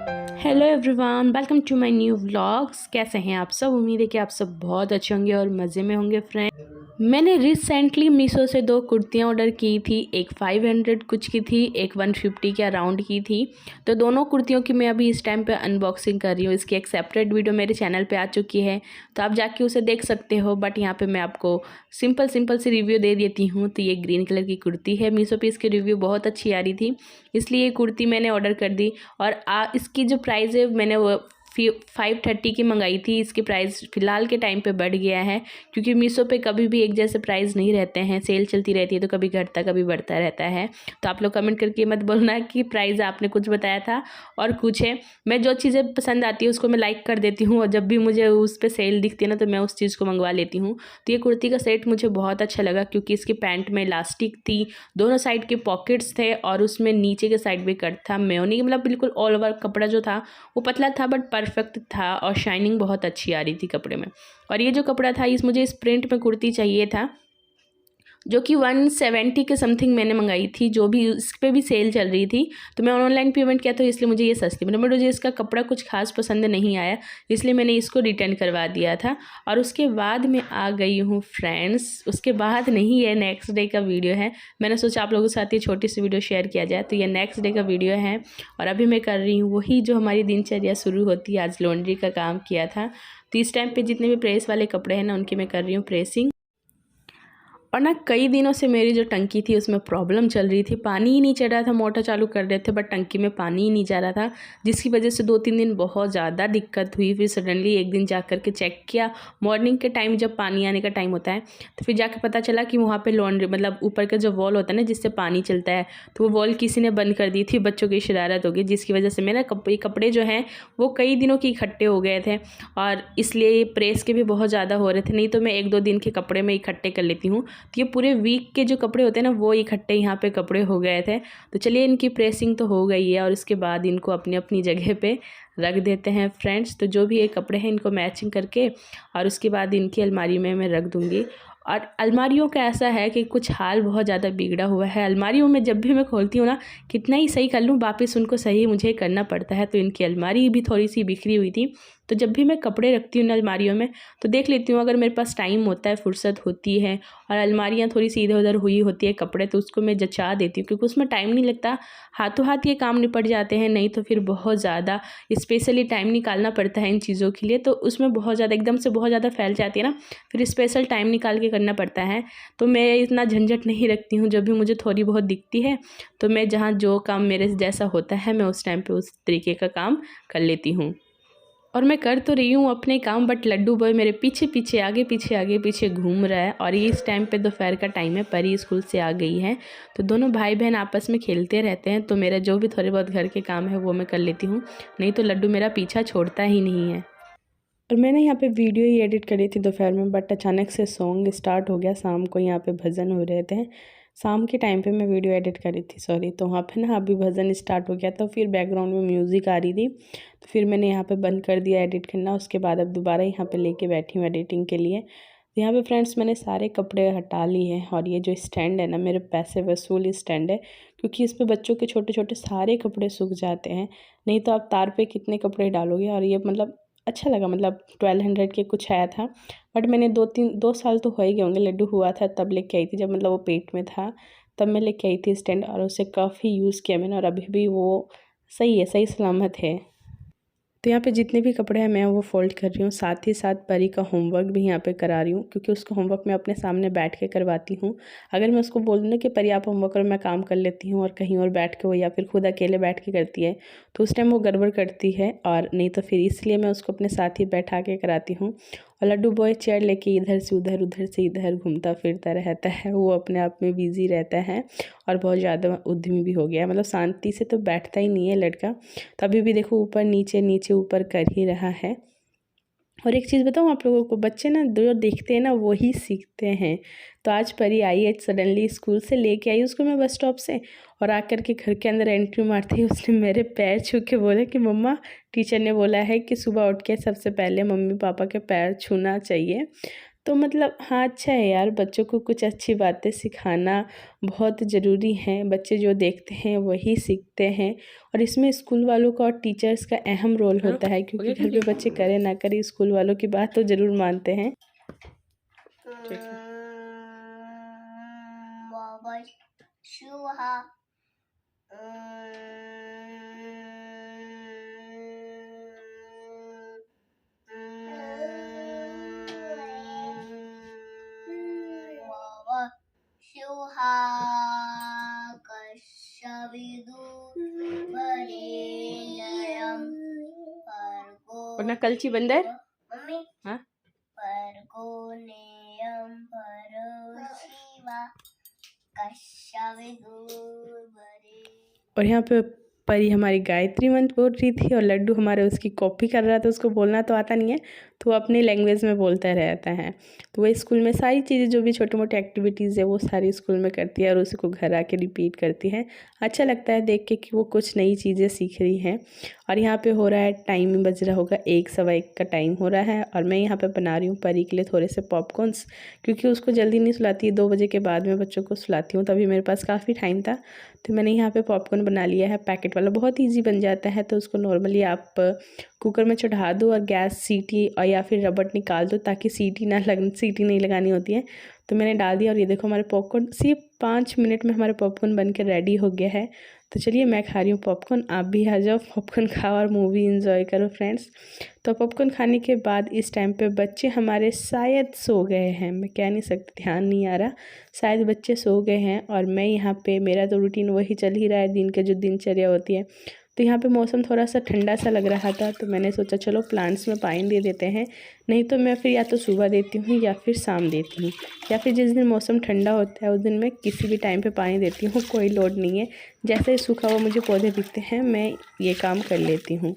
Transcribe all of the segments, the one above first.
Hello everyone, welcome to my new vlogs. कैसे हैं आप सब? उम्मीद है कि आप सब बहुत अच्छे होंगे और मज़े में होंगे। फ्रेंड, मैंने रिसेंटली मीशो से 2 कुर्तियाँ ऑर्डर की थी। एक 500 कुछ की थी, एक 150 के अराउंड की थी। तो दोनों कुर्तियों की मैं अभी इस टाइम पे अनबॉक्सिंग कर रही हूँ। इसकी एक सेपरेट वीडियो मेरे चैनल पे आ चुकी है, तो आप जाके उसे देख सकते हो। बट यहाँ पे मैं आपको सिंपल सी रिव्यू दे देती हूँ। तो ये ग्रीन कलर की कुर्ती है। मीशो पे इसकी रिव्यू बहुत अच्छी आ रही थी, इसलिए ये कुर्ती मैंने ऑर्डर कर दी। और इसकी जो प्राइस है, मैंने वो 530 की मंगाई थी। इसकी प्राइस फ़िलहाल के टाइम पे बढ़ गया है, क्योंकि मीशो पे कभी भी एक जैसे प्राइस नहीं रहते हैं। सेल चलती रहती है तो कभी घटता कभी बढ़ता रहता है। तो आप लोग कमेंट करके मत बोलना कि प्राइस आपने कुछ बताया था और कुछ है। मैं जो चीज़ें पसंद आती है उसको मैं लाइक कर देती हूँ, और जब भी मुझे उस पर सेल दिखती है ना, तो मैं उस चीज़ को मंगवा लेती हूँ। तो ये कुर्ती का सेट मुझे बहुत अच्छा लगा, क्योंकि इसकी पैंट में इलास्टिक थी, दोनों साइड के पॉकेट्स थे, और उसमें नीचे के साइड भी कट था। मेयोनी मतलब बिल्कुल ऑल ओवर कपड़ा जो था वो पतला था बट परफेक्ट था, और शाइनिंग बहुत अच्छी आ रही थी कपड़े में। और ये जो कपड़ा था, मुझे इस प्रिंट में कुर्ती चाहिए था, जो कि 170 के समथिंग मैंने मंगाई थी। जो भी इस पर भी सेल चल रही थी, तो मैं ऑनलाइन पेमेंट किया, तो इसलिए मुझे ये सस्ती मिली। मुझे इसका कपड़ा कुछ खास पसंद नहीं आया, इसलिए मैंने इसको रिटर्न करवा दिया था। और उसके बाद मैं आ गई हूँ फ्रेंड्स। उसके बाद नहीं, ये नेक्स्ट डे का वीडियो है। मैंने सोचा आप लोगों के साथ ये छोटी सी वीडियो शेयर किया जाए। तो ये नेक्स्ट डे का वीडियो है, और अभी मैं कर रही हूँ वही जो हमारी दिनचर्या शुरू होती है। आज लॉन्ड्री का काम किया था, तो इस टाइम पर जितने भी प्रेस वाले कपड़े हैं ना, उनकी मैं कर रही हूँ प्रेसिंग। और ना कई दिनों से मेरी जो टंकी थी उसमें प्रॉब्लम चल रही थी, पानी ही नहीं चढ़ रहा था। मोटर चालू कर रहे थे बट टंकी में पानी ही नहीं जा रहा था, जिसकी वजह से 2-3 दिन बहुत ज़्यादा दिक्कत हुई। फिर सडनली एक दिन जा कर के चेक किया, मॉर्निंग के टाइम जब पानी आने का टाइम होता है, तो फिर जाके पता चला कि वहाँ पर लॉन्ड्री मतलब ऊपर का जो वॉल होता है ना जिससे पानी चलता है, तो वो वॉल किसी ने बंद कर दी थी। बच्चों की शरारत हो गई, जिसकी वजह से मेरा कपड़े जो हैं वो कई दिनों के इकट्ठे हो गए थे, और इसलिए प्रेस के भी बहुत ज़्यादा हो रहे थे। नहीं तो मैं 1-2 दिन के कपड़े में इकट्ठे कर लेती हूँ, तो ये पूरे वीक के जो कपड़े होते हैं ना, वो इकट्ठे यहाँ पे कपड़े हो गए थे। तो चलिए, इनकी प्रेसिंग तो हो गई है, और इसके बाद इनको अपनी अपनी जगह पे रख देते हैं फ्रेंड्स। तो जो भी ये कपड़े हैं इनको मैचिंग करके, और उसके बाद इनकी अलमारी में मैं रख दूँगी। और अलमारियों का ऐसा है कि कुछ हाल बहुत ज़्यादा बिगड़ा हुआ है। अलमारियों में जब भी मैं खोलती हूँ ना, कितना ही सही कर लूँ, वापस उनको सही मुझे करना पड़ता है। तो इनकी अलमारी भी थोड़ी सी बिखरी हुई थी। तो जब भी मैं कपड़े रखती हूँ ना अलमारियों में, तो देख लेती हूँ, अगर मेरे पास टाइम होता है, फुर्सत होती है, और अलमारियाँ थोड़ी सी इधर उधर हुई होती है कपड़े, तो उसको मैं जचा देती हूँ, क्योंकि उसमें टाइम नहीं लगता, हाथों हाथ ये काम निपट जाते हैं। नहीं तो फिर बहुत ज़्यादा स्पेशली टाइम निकालना पड़ता है इन चीज़ों के लिए, तो उसमें बहुत ज़्यादा एकदम से बहुत ज़्यादा फैल जाती है ना, फिर स्पेशल टाइम निकाल के करना पड़ता है। तो मैं इतना झंझट नहीं रखती हूँ। जब भी मुझे थोड़ी बहुत दिखती है, तो मैं जहाँ जो काम मेरे जैसा होता है, मैं उस टाइम पे उस तरीके का काम कर लेती हूँ। और मैं कर तो रही हूँ अपने काम, बट लड्डू बॉय मेरे पीछे पीछे आगे पीछे घूम रहा है। और ये इस टाइम पे दोपहर का टाइम है, परी स्कूल से आ गई है, तो दोनों भाई बहन आपस में खेलते रहते हैं। तो मेरा जो भी थोड़े बहुत घर के काम है वो मैं कर लेती हूँ, नहीं तो लड्डू मेरा पीछा छोड़ता ही नहीं है। और मैंने यहाँ पे वीडियो ही एडिट करी थी दोपहर में, बट अचानक से सॉन्ग स्टार्ट हो गया। शाम को यहाँ पे भजन हो रहे थे, शाम के टाइम पे मैं वीडियो एडिट करी थी, सॉरी। तो वहाँ पे ना अभी भजन स्टार्ट हो गया, तो फिर बैकग्राउंड में म्यूज़िक आ रही थी, तो फिर मैंने यहाँ पे बंद कर दिया एडिट करना। उसके बाद अब दोबारा यहाँ पे लेके बैठी हूँ एडिटिंग के लिए। तो यहाँ पे फ्रेंड्स मैंने सारे कपड़े हटा लिए हैं, और ये जो स्टैंड है ना, मेरे पैसे वसूल स्टैंड है, क्योंकि इस पर बच्चों के छोटे छोटे सारे कपड़े सूख जाते हैं। नहीं तो आप तार पे कितने कपड़े डालोगे। और ये मतलब अच्छा लगा, मतलब 1200 के कुछ आया था, बट मैंने 2 साल तो हो ही गए होंगे, लड्डू हुआ था तब लेके आई थी, जब मतलब वो पेट में था तब मैं लेके आई थी स्टैंड। और उसे काफ़ी यूज़ किया मैंने, और अभी भी वो सही है, सही सलामत है। तो यहाँ पे जितने भी कपड़े हैं मैं वो फ़ोल्ड कर रही हूँ, साथ ही साथ परी का होमवर्क भी यहाँ पे करा रही हूँ, क्योंकि उसका होमवर्क मैं अपने सामने बैठ के करवाती हूँ। अगर मैं उसको बोल दूँ ना कि परी आप होमवर्क करो, मैं काम कर लेती हूँ, और कहीं और बैठ के वो या फिर खुद अकेले बैठ के करती है, तो उस टाइम वो गड़बड़ करती है। और नहीं तो फिर इसलिए मैं उसको अपने साथ ही बैठा के कराती हूँ। और लड्डू बॉय चेयर लेके इधर से उधर, उधर से इधर घूमता फिरता रहता है, वो अपने आप में बिज़ी रहता है, और बहुत ज़्यादा उद्यमी भी हो गया है। मतलब शांति से तो बैठता ही नहीं है लड़का, तभी भी देखो ऊपर नीचे नीचे ऊपर कर ही रहा है। और एक चीज़ बताऊँ आप लोगों को, बच्चे ना जो देखते हैं ना वही सीखते हैं। तो आज परी आई है सडनली, स्कूल से लेके आई उसको मैं बस स्टॉप से, और आकर के घर के अंदर एंट्री मारते ही उसने मेरे पैर छू के बोला कि मम्मा, टीचर ने बोला है कि सुबह उठ के सबसे पहले मम्मी पापा के पैर छूना चाहिए। तो मतलब हाँ, अच्छा है यार, बच्चों को कुछ अच्छी बातें सिखाना बहुत ज़रूरी है। बच्चे जो देखते हैं वही सीखते हैं, और इसमें स्कूल वालों का और टीचर्स का अहम रोल होता है, क्योंकि घर पे बच्चे करें ना करें स्कूल वालों की बात तो ज़रूर मानते हैं। और ना कलची बंदर हाँ और यहाँ पे परी हमारी गायत्री मंत्र बोल रही थी और लड्डू हमारे उसकी कॉपी कर रहा था। उसको बोलना तो आता नहीं है, तो वो अपनी लैंग्वेज में बोलता रहता है। तो वही स्कूल में सारी चीज़ें जो भी छोटी मोटी एक्टिविटीज़ है वो सारी स्कूल में करती है और उसी को घर आके रिपीट करती है। अच्छा लगता है देख के कि वो कुछ नई चीज़ें सीख रही हैं। और यहाँ पे हो रहा है, टाइम बज रहा होगा 1 सवा 1 का टाइम हो रहा है, और मैं यहाँ पे बना रही हूँ परी के लिए थोड़े से पॉपकॉर्न्स, क्योंकि उसको जल्दी नहीं सुलाती, 2 बजे के बाद में बच्चों को सुलाती हूँ। तभी मेरे पास काफ़ी टाइम था, तो मैंने यहाँ पे पॉपकॉर्न बना लिया है पैकेट वाला, बहुत ईजी बन जाता है। तो उसको नॉर्मली आप कुकर में चढ़ा दो और गैस सीटी और या फिर रबट निकाल दो, ताकि सीटी नहीं लगानी होती है। तो मैंने डाल दिया और ये देखो हमारे पॉपकॉर्न सिर्फ 5 मिनट में हमारे पॉपकॉर्न बन के रेडी हो गया है। तो चलिए मैं खा रही हूँ पॉपकॉर्न, आप भी आ जाओ, पॉपकॉर्न खाओ और मूवी एंजॉय करो फ्रेंड्स। तो पॉपकॉर्न खाने के बाद इस टाइम पे बच्चे हमारे शायद सो गए हैं, मैं कह नहीं सकती, ध्यान नहीं आ रहा, शायद बच्चे सो गए हैं। और मैं यहाँ पे, मेरा तो रूटीन वही चल ही रहा है दिन के जो दिनचर्या होती है। तो यहाँ पे मौसम थोड़ा सा ठंडा सा लग रहा था, तो मैंने सोचा चलो प्लांट्स में पानी दे देते हैं। नहीं तो मैं फिर या तो सुबह देती हूँ या फिर शाम देती हूँ, या फिर जिस दिन मौसम ठंडा होता है उस दिन मैं किसी भी टाइम पे पानी देती हूँ, कोई लोड नहीं है। जैसे ही सूखा हुआ मुझे पौधे दिखते हैं मैं ये काम कर लेती हूँ।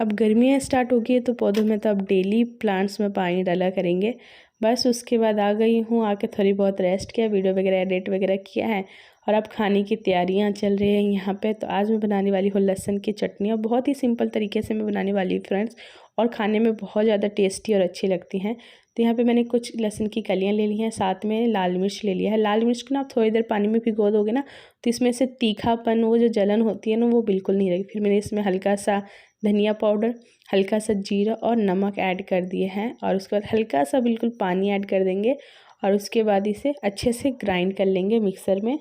अब गर्मियाँ स्टार्ट हो गई है तो पौधों में तो अब डेली प्लांट्स में पानी डाला करेंगे। बस उसके बाद आ गई हूँ, आके थोड़ी बहुत रेस्ट किया, वीडियो वगैरह एडिट वगैरह किया है, और अब खाने की तैयारियां चल रही हैं यहाँ पे। तो आज मैं बनाने वाली हूँ लहसुन की चटनी, और बहुत ही सिंपल तरीके से मैं बनाने वाली हूँ फ्रेंड्स, और खाने में बहुत ज़्यादा टेस्टी और अच्छी लगती हैं। तो यहाँ पे मैंने कुछ लहसुन की कलियाँ ले ली हैं, साथ में लाल मिर्च ले लिया है। लाल मिर्च को ना आप थोड़ी देर पानी में भिगो दोगे ना, तो इसमें से तीखापन, वो जो जलन होती है ना, वो बिल्कुल नहीं रहेगी। फिर मैंने इसमें हल्का सा धनिया पाउडर, हल्का सा जीरा और नमक ऐड कर दिए हैं, और उसके बाद हल्का सा बिल्कुल पानी ऐड कर देंगे, और उसके बाद इसे अच्छे से ग्राइंड कर लेंगे मिक्सर में।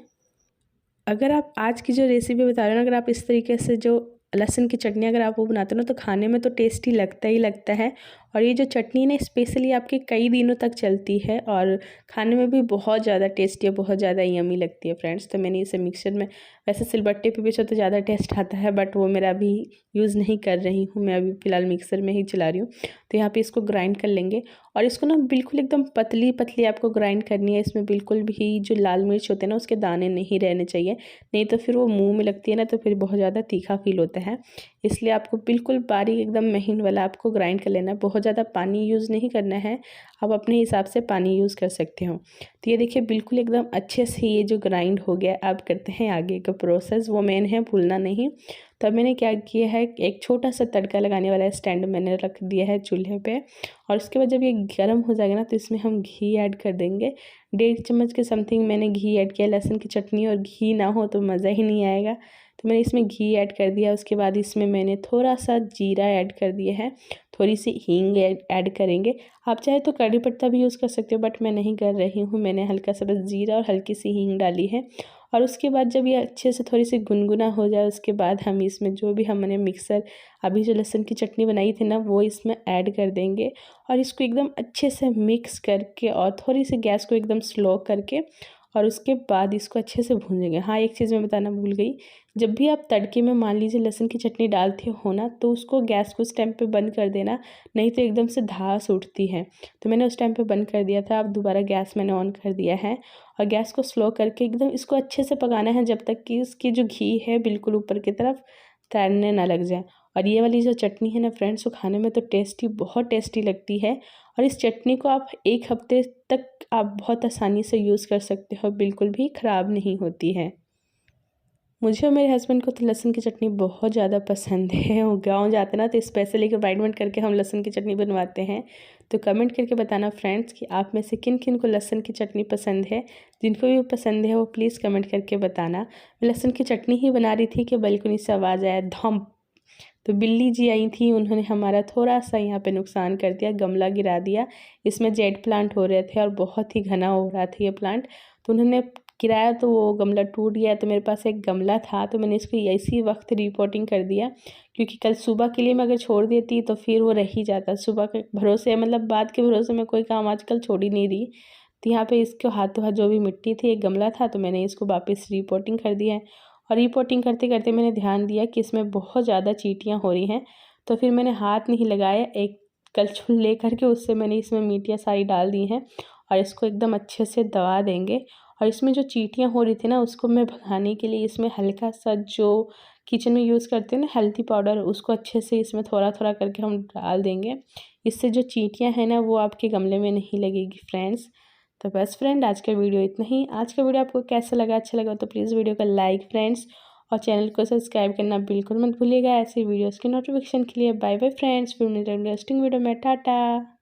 अगर आप आज की जो रेसिपी बता रहे हो ना, अगर आप इस तरीके से जो लहसुन की चटनी अगर आप वो बनाते हो ना, तो खाने में तो टेस्टी लगता ही लगता है। और ये जो चटनी ना स्पेशली आपके कई दिनों तक चलती है, और खाने में भी बहुत ज़्यादा टेस्टी है, बहुत ज़्यादा यमी लगती है फ्रेंड्स। तो मैंने इसे मिक्सर में, वैसे सिलबट्टे पे पीछे तो ज़्यादा टेस्ट आता है, बट वो मेरा अभी यूज़ नहीं कर रही हूँ, मैं अभी फ़िलहाल मिक्सर में ही चला रही हूँ। तो यहाँ पर इसको ग्राइंड कर लेंगे, और इसको ना बिल्कुल एकदम पतली पतली आपको ग्राइंड करनी है। इसमें बिल्कुल भी जो लाल मिर्च होते हैं ना उसके दाने नहीं रहने चाहिए, नहीं तो फिर वो मुंह में लगती है ना, तो फिर बहुत ज़्यादा तीखा फील होता है। इसलिए आपको बिल्कुल बारीक एकदम महीन वाला आपको ग्राइंड कर लेना है, बहुत ज़्यादा पानी यूज़ नहीं करना है, आप अपने हिसाब से पानी यूज़ कर सकते हो। तो ये देखिए बिल्कुल एकदम अच्छे से ये जो ग्राइंड हो गया। अब करते हैं आगे का प्रोसेस, वो मेन है, भूलना नहीं। तब मैंने क्या किया है, एक छोटा सा तड़का लगाने वाला स्टैंड मैंने रख दिया है चूल्हे पे, और उसके बाद जब ये गर्म हो जाएगा ना, तो इसमें हम घी ऐड कर देंगे। 1.5 चम्मच के समथिंग मैंने घी ऐड किया। लहसुन की चटनी और घी ना हो तो मज़ा ही नहीं आएगा, तो मैंने इसमें घी ऐड कर दिया। उसके बाद इसमें मैंने थोड़ा सा जीरा ऐड कर दिया है, थोड़ी सी हींग ऐड करेंगे। आप चाहे तो कड़ी पत्ता भी यूज़ कर सकते हो, बट मैं नहीं कर रही हूँ, मैंने हल्का सा बस जीरा और हल्की सी हींग डाली है। और उसके बाद जब ये अच्छे से थोड़ी सी गुनगुना हो जाए, उसके बाद हम इसमें जो भी हमने मिक्सर अभी जो लहसुन की चटनी बनाई थी ना, वो इसमें ऐड कर देंगे, और इसको एकदम अच्छे से मिक्स करके, और थोड़ी सी गैस को एकदम स्लो करके, और उसके बाद इसको अच्छे से भूनेंगे। हाँ, एक चीज़ मैं बताना भूल गई, जब भी आप तड़के में मान लीजिए लहसुन की चटनी डालते हो ना, तो उसको गैस को उस टाइम पे बंद कर देना, नहीं तो एकदम से धास उठती है। तो मैंने उस टाइम पे बंद कर दिया था, अब दोबारा गैस मैंने ऑन कर दिया है, और गैस को स्लो करके एकदम इसको अच्छे से पकाना है, जब तक कि इसकी जो घी है बिल्कुल ऊपर की तरफ तैरने ना लग जाए। और ये वाली जो चटनी है ना फ्रेंड्स, वो खाने में तो टेस्टी, बहुत टेस्टी लगती है, और इस चटनी को आप 1 हफ्ते तक आप बहुत आसानी से यूज़ कर सकते हो, बिल्कुल भी ख़राब नहीं होती है। मुझे और मेरे हस्बैंड को तो लहसुन की चटनी बहुत ज़्यादा पसंद है। वो गाँव जाते ना तो स्पेशली ग्राइंड करके हम लहसुन की चटनी बनवाते हैं। तो कमेंट करके बताना फ्रेंड्स कि आप में से किन किन को लहसुन की चटनी पसंद है। जिनको भी पसंद है वो प्लीज़ कमेंट करके बताना। मैं लहसुन की चटनी ही बना रही थी कि बालकनी से आवाज़ आया धम। तो बिल्ली जी आई थी, उन्होंने हमारा थोड़ा सा यहाँ पे नुकसान कर दिया, गमला गिरा दिया। इसमें जेड प्लांट हो रहे थे और बहुत ही घना हो रहा था ये प्लांट। तो उन्होंने गिराया तो वो गमला टूट गया। तो मेरे पास एक गमला था तो मैंने इसको इसी वक्त रिपोर्टिंग कर दिया, क्योंकि कल सुबह के लिए मैं अगर छोड़ देती तो फिर वो रह ही जाता। सुबह के भरोसे मतलब बाद के भरोसे मैं कोई काम आजकल छोड़ ही नहीं रही। तो यहाँ पे इसके हाथों हाथ जो भी मिट्टी थी, एक गमला था, तो मैंने इसको वापस रिपोर्टिंग कर दिया है। और रिपोर्टिंग करते करते मैंने ध्यान दिया कि इसमें बहुत ज़्यादा चींटियाँ हो रही हैं। तो फिर मैंने हाथ नहीं लगाया, एक कलछुल ले करके उससे मैंने इसमें मिट्टियाँ सारी डाल दी हैं और इसको एकदम अच्छे से दबा देंगे। और इसमें जो चींटियाँ हो रही थी ना, उसको मैं भगाने के लिए इसमें हल्का सा जो किचन में यूज़ करते हैं ना हल्दी पाउडर, उसको अच्छे से इसमें थोड़ा थोड़ा करके हम डाल देंगे। इससे जो चींटियाँ हैं ना वो आपके गमले में नहीं लगेगी फ्रेंड्स। तो बस फ्रेंड, आज का वीडियो इतना ही। आज का वीडियो आपको कैसा लगा? अच्छा लगा तो प्लीज़ वीडियो को लाइक फ्रेंड्स, और चैनल को सब्सक्राइब करना बिल्कुल मत भूलिएगा ऐसे वीडियोस के नोटिफिकेशन के लिए। बाय बाय फ्रेंड्स, फिर मिलते हैं इंटरेस्टिंग वीडियो में। टाटा।